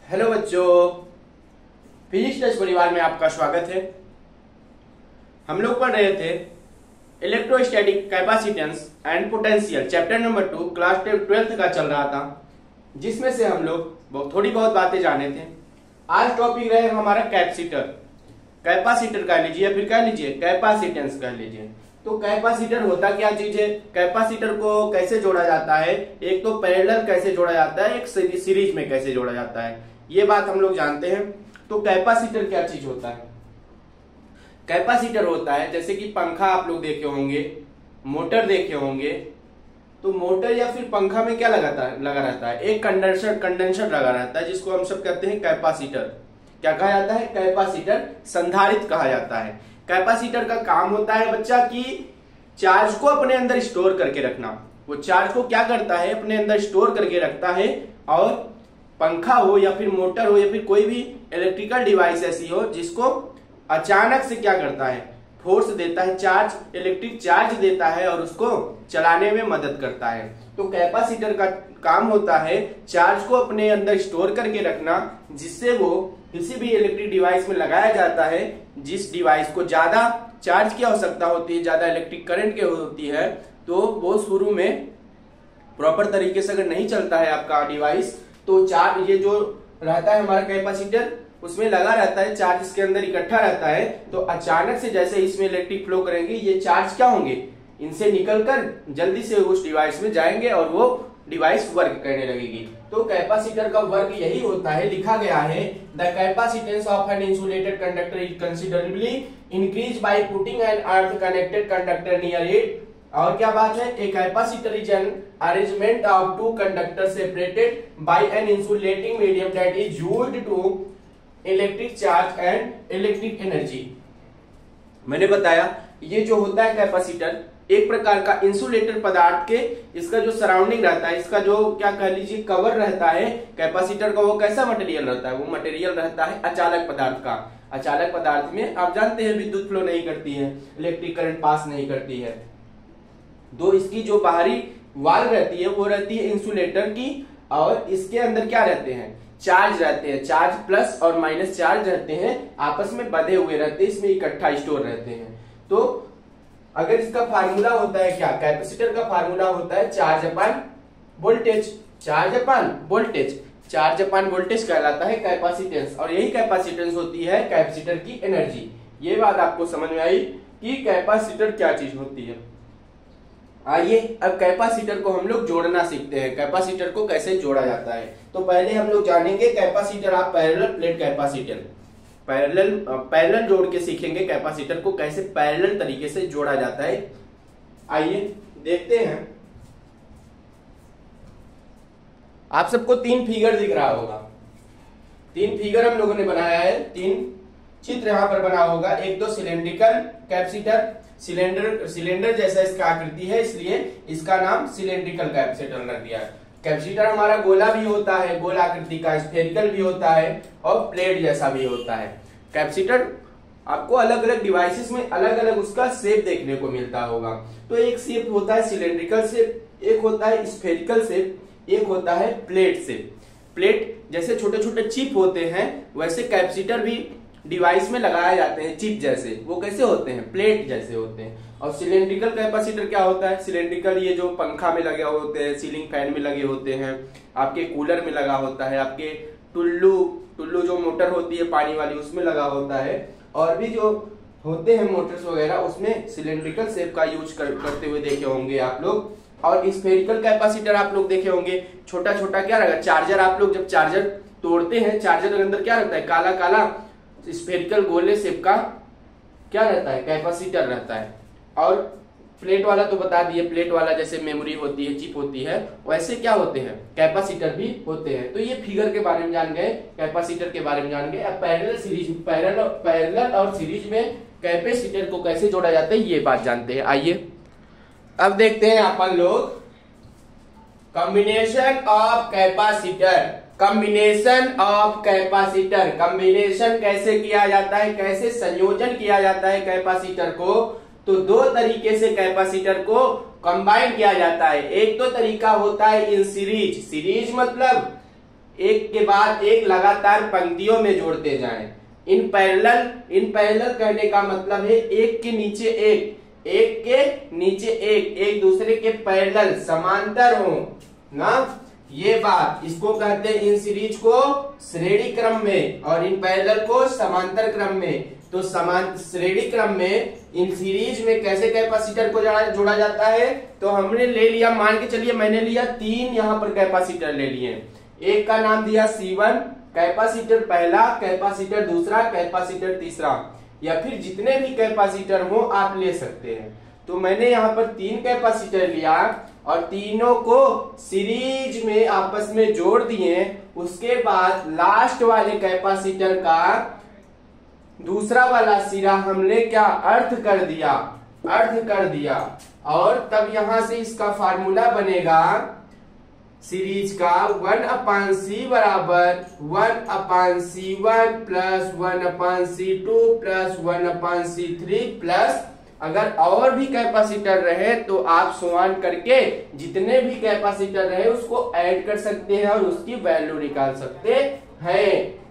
Hello बच्चों, physics touch परिवार में आपका स्वागत है। हम लोग पढ़ रहे थे electrostatic capacitance and potential, chapter number 2 class 12th का चल रहा था, जिसमें से हम लोग थोड़ी बहुत बातें जाने थे। आज टॉपिक रहे हमारा कैपेसिटर। कैपेसिटर कह लीजिए या फिर कह लीजिए कैपेसिटेंस कह लीजिए। तो कैपेसिटर होता क्या चीज है, कैपेसिटर को कैसे जोड़ा जाता है, एक तो पैरेलल कैसे जोड़ा जाता है, एक सीरीज में कैसे जोड़ा जाता है, ये बात हम लोग जानते हैं। तो कैपेसिटर क्या चीज होता है? कैपेसिटर होता है जैसे कि पंखा आप लोग देखे होंगे, मोटर देखे होंगे। तो मोटर या फिर पंखा में क्या लगा रहता है, एक कंडेंसर लगा रहता है, जिसको हम सब कहते हैं कैपेसिटर। क्या कहा जाता है? कैपेसिटर, संधारित्र कहा जाता है। कैपेसिटर का काम होता है बच्चा कि चार्ज को अपने अंदर स्टोर करके रखना। वो चार्ज को क्या करता है, अपने अंदर स्टोर करके रखता है। और पंखा हो या फिर मोटर हो या फिर कोई भी इलेक्ट्रिकल डिवाइस ऐसी हो जिसको अचानक से क्या करता है, फोर्स देता है, चार्ज, इलेक्ट्रिक चार्ज देता है और उसको चलाने में मदद करता है। तो कैपेसिटर का काम होता है चार्ज को अपने अंदर स्टोर करके रखना, जिससे वो किसी भी इलेक्ट्रिक डिवाइस में लगाया जाता है। जिस डिवाइस को ज्यादा चार्ज की आवश्यकता होती है, ज्यादा इलेक्ट्रिक करंट की होती है, तो वो शुरू में प्रॉपर तरीके से अगर नहीं चलता है आपका डिवाइस, तो चार्ज ये जो रहता है हमारा कैपेसिटर, उसमें लगा रहता है, चार्ज इसके अंदर इकट्ठा रहता है। तो अचानक से जैसे इसमें इलेक्ट्रिक फ्लो करेंगे, ये चार्ज क्या होंगे, इनसे निकलकर जल्दी से उस डिवाइस में जाएंगे और वो डिवाइस वर्क करने लगेगी। तो कैपेसिटर का वर्क यही होता है, लिखा गया है the capacitance of an insulated conductor is considerably increase by putting an earth connected conductor near it. और क्या बात है, a capacitor is an arrangement of two conductor separated by an insulating medium that is used to electric charge and electric energy. मैंने बताया ये जो होता है कैपेसिटर, एक प्रकार का इंसुलेटर पदार्थ के, इसका जो सराउंडिंग रहता है, इसका जो क्या कह लीजिए कवर रहता है कैपेसिटर का, वो कैसा मटेरियल रहता है, वो मटेरियल रहता है अचालक पदार्थ का। अचालक पदार्थ में आप जानते हैं विद्युत फ्लो नहीं करती है, इलेक्ट्रिक करंट पास नहीं करती है। तो इसकी जो बाहरी वाल रहती है वो रहती है इंसुलेटर की, और इसके अंदर क्या रहते हैं, चार्ज रहते हैं, चार्ज प्लस और माइनस चार्ज रहते हैं, आपस में बंधे हुए रहते हैं, इसमें इकट्ठा स्टोर रहते हैं। तो अगर इसका फार्मूला होता है क्या, कैपेसिटर का फार्मूला होता है charge upon voltage, charge upon voltage, charge upon voltage कहलाता है कैपेसिटेंस, और यही कैपेसिटेंस होती है कैपेसिटर की एनर्जी। ये बात आपको समझ में आई कि कैपेसिटर क्या चीज होती है। आइए अब कैपेसिटर को हम लोग जोड़ना सीखते हैं, कैपेसिटर को कैसे जोड़ा जाता है। तो पहले हम लोग जानेंगे capacitor of parallel plate capacitor, parallel जोड़ के सीखेंगे कैपेसिटर को कैसे पैरेलल तरीके से जोड़ा जाता है। आइए देखते हैं। आप सबको 3 फिगर दिख रहा होगा, 3 फिगर हम लोगों ने बनाया है, 3 चित्र यहां पर बना होगा। एक तो सिलेंड्रिकल कैपेसिटर, सिलेंडर जैसा इसका आकृति है, इसलिए इसका नाम सिलेंड्रिकल कैपेसिटर रख दिया है। कैपेसिटर हमारा गोला भी होता है, गोल आकृति का, स्फेरिकल भी होता है और प्लेट जैसा भी होता है। कैपेसिटर आपको अलग अलग डिवाइसेस में अलग अलग उसका शेप देखने को मिलता होगा। तो एक शेप होता है सिलेंड्रिकल शेप, एक होता है स्फेरिकल शेप, एक होता है प्लेट शेप। प्लेट जैसे छोटे छोटे चिप होते हैं, वैसे कैपेसिटर भी डिवाइस में लगाए जाते हैं, चिप जैसे। वो कैसे होते हैं, प्लेट जैसे होते हैं। और सिलेंड्रिकल कैपेसिटर क्या होता है, सिलेंड्रिकल ये जो पंखा में लगे होते हैं, सीलिंग फैन में लगे होते हैं, आपके कूलर में लगा होता है, आपके टुल्लू जो मोटर होती है पानी वाली उसमें लगा होता है, और भी जो होते हैं मोटर्स वगैरह उसमें सिलेंड्रिकल शेप का यूज करते हुए देखे होंगे आप लोग। और स्फेरिकल कैपेसिटर आप लोग देखे होंगे, छोटा छोटा क्या रहेगा, चार्जर। आप लोग जब चार्जर तोड़ते हैं, चार्जर के अंदर क्या रहता है, काला काला स्फेरिकल गोले शेप का क्या रहता है, कैपेसिटर रहता है। और प्लेट वाला तो बता दिए, प्लेट वाला जैसे मेमोरी होती है, चिप होती है, वैसे क्या होते हैं, कैपेसिटर भी होते हैं। तो ये फिगर के बारे में जान गए, कैपेसिटर के बारे में जान गए। अब पैरेलल और सीरीज में कैपेसिटर को कैसे जोड़ा जाता है ये बात जानते हैं। आइए अब देखते हैं अपन लोग combination of capacitor. Combination of capacitor, combination कैसे किया जाता है, कैसे संयोजन किया जाता है कैपेसिटर को। तो 2 तरीके से कैपेसिटर को कंबाइन किया जाता है। एक तो तरीका होता है इन सीरीज, सीरीज मतलब एक के बाद एक लगातार पंक्तियों में जोड़ते जाएं। इन पैरेलल कहने का मतलब है एक के नीचे एक के नीचे एक दूसरे के पैरेलल समांतर हो ना, ये बात, इसको कहते हैं इन सीरीज को श्रेणी क्रम में और इन पैरेलल को समांतर क्रम में। तो श्रेणी क्रम में इन सीरीज में कैसे कैपेसिटर को जोड़ा जाता है, तो हमने ले लिया, मान के चलिए मैंने लिया 3 यहाँ पर कैपेसिटर ले लिए, एक का नाम दिया C1 कैपेसिटर पहला, कैपेसिटर दूसरा, कैपेसिटर तीसरा, या फिर जितने भी कैपेसिटर हो आप ले सकते हैं। तो मैंने यहाँ पर 3 कैपेसिटर लिया और तीनों को सीरीज में आपस में जोड़ दिए। उसके बाद लास्ट वाले कैपेसिटर का दूसरा वाला सिरा हमने क्या अर्थ कर दिया और तब यहां से इसका फार्मूला बनेगा सीरीज का 1/C बराबर 1/C1 plus 1/C2 plus 1/C3 plus, अगर और भी कैपेसिटर रहे तो आप समान करके जितने भी कैपेसिटर रहे उसको ऐड कर सकते हैं और उसकी वैल्यू निकाल सकते हैं।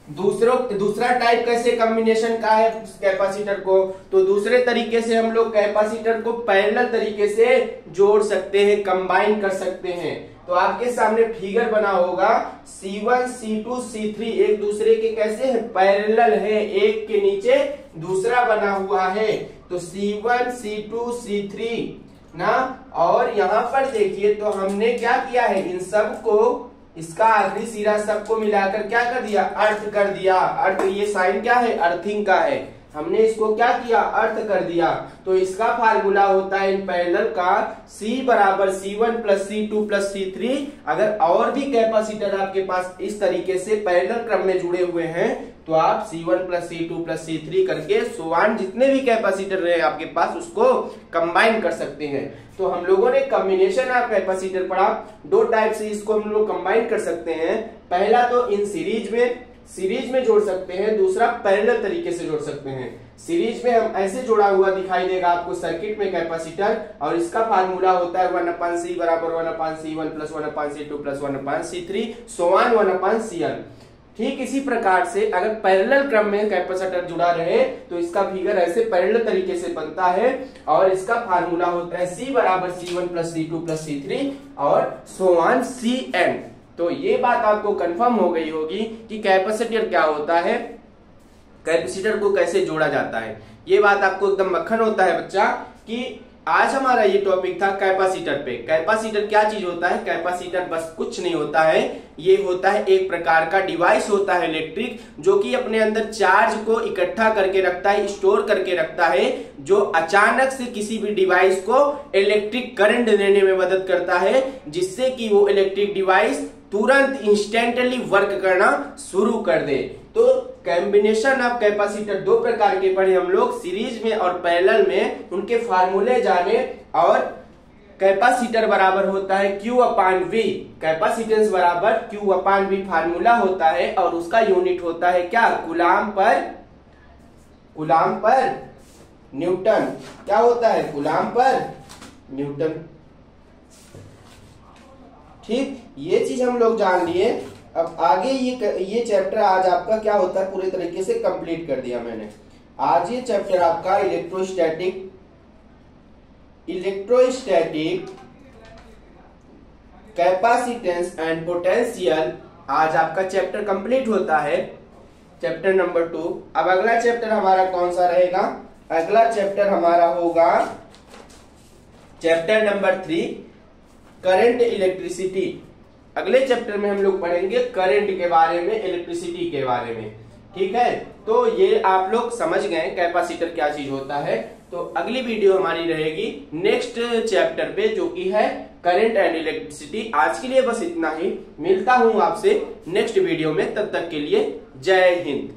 दूसरा टाइप कैसे कॉम्बिनेशन का है कैपेसिटर को, तो दूसरे तरीके से हम लोग कैपेसिटर को पैरेलल तरीके से जोड़ सकते हैं, कंबाइन कर सकते हैं। तो आपके सामने फिगर बना होगा C1 C2 C3 एक दूसरे के कैसे है, पैरेलल है, एक के नीचे दूसरा बना हुआ है। तो C1 C2 C3 ना, और यहाँ पर देखिए तो हमने क्या किया है, इन सब को, इसका आखिरी सिरा सबको मिलाकर क्या कर दिया, अर्थ कर दिया। अर्थ, ये साइन क्या है, अर्थिंग का है, हमने इसको क्या किया, अर्थ कर दिया। तो इसका फार्मूला होता है इन पैरेलल का C बराबर C1 plus C2 plus C3। अगर और भी कैपेसिटर आपके पास इस तरीके से पैरेलल क्रम में जुड़े हुए हैं तो आप C1 plus C2 plus C3 करके सोवान जितने भी कैपेसिटर रहे आपके पास उसको कंबाइन कर सकते हैं। तो हम लोगों ने कॉम्बिनेशन ऑफ कैपेसिटर पढ़ा, 2 टाइप से इसको हम लोग कंबाइन कर सकते हैं। पहला तो इन सीरीज में जोड़ सकते हैं, दूसरा पैरेलल तरीके से जोड़ सकते हैं। सीरीज में हम ऐसे जोड़ा हुआ दिखाई देगा आपको सर्किट में कैपेसिटर, और इसका फार्मूला होता है 1/C बराबर 1/C1 plus 1/C2 plus 1/C3 सोवान 1/CN। ठीक इसी प्रकार से अगर पैरेलल क्रम में कैपेसिटर जुड़ा रहे तो इसका फिगर ऐसे पैरेलल तरीके से बनता है और इसका फार्मूला होता है C बराबर C1 plus C2 plus C3 और सोवान CN। तो ये बात आपको कंफर्म हो गई होगी कि कैपेसिटर क्या होता है, कैपेसिटर को कैसे जोड़ा जाता है। ये बात आपको एकदम मक्खन होता है बच्चा कि आज हमारा ये टॉपिक था कैपेसिटर पे। कैपेसिटर क्या चीज होता है, कैपेसिटर बस कुछ नहीं होता है, ये होता है एक प्रकार का डिवाइस होता है इलेक्ट्रिक, जो कि अपने अंदर चार्ज को इकट्ठा करके रखता है, स्टोर करके रखता है, जो अचानक से किसी भी डिवाइस को इलेक्ट्रिक करंट देने में मदद करता है, जिससे कि वो इलेक्ट्रिक डिवाइस तुरंत इंस्टेंटली वर्क करना शुरू कर दे। तो कॉम्बिनेशन ऑफ कैपेसिटर 2 प्रकार के पढ़े हम लोग, सीरीज में और पैरेलल में, उनके फार्मूले जाने। और कैपेसिटर बराबर होता है Q/V, कैपेसिटेंस बराबर Q/V फार्मूला होता है और उसका यूनिट होता है क्या, कूलाम पर न्यूटन। क्या होता है, कूलाम पर न्यूटन। ठीक, ये चीज हम लोग जान लिए। अब आगे ये चैप्टर आज आपका क्या होता है, पूरे तरीके से कंप्लीट कर दिया मैंने। आज ये चैप्टर आपका इलेक्ट्रोस्टैटिक कैपेसिटेंस एंड पोटेंशियल, आज आपका चैप्टर कंप्लीट होता है, चैप्टर नंबर 2। अब अगला चैप्टर हमारा कौन सा रहेगा, अगला चैप्टर हमारा होगा चैप्टर नंबर 3 करंट इलेक्ट्रिसिटी। अगले चैप्टर में हम लोग पढ़ेंगे करंट के बारे में, इलेक्ट्रिसिटी के बारे में। ठीक है, तो ये आप लोग समझ गए कैपेसिटर क्या चीज होता है। तो अगली वीडियो हमारी रहेगी नेक्स्ट चैप्टर पे, जो कि है करंट एंड इलेक्ट्रिसिटी। आज के लिए बस इतना ही, मिलता हूं आपसे नेक्स्ट वीडियो में, तब तक के लिए जय हिंद।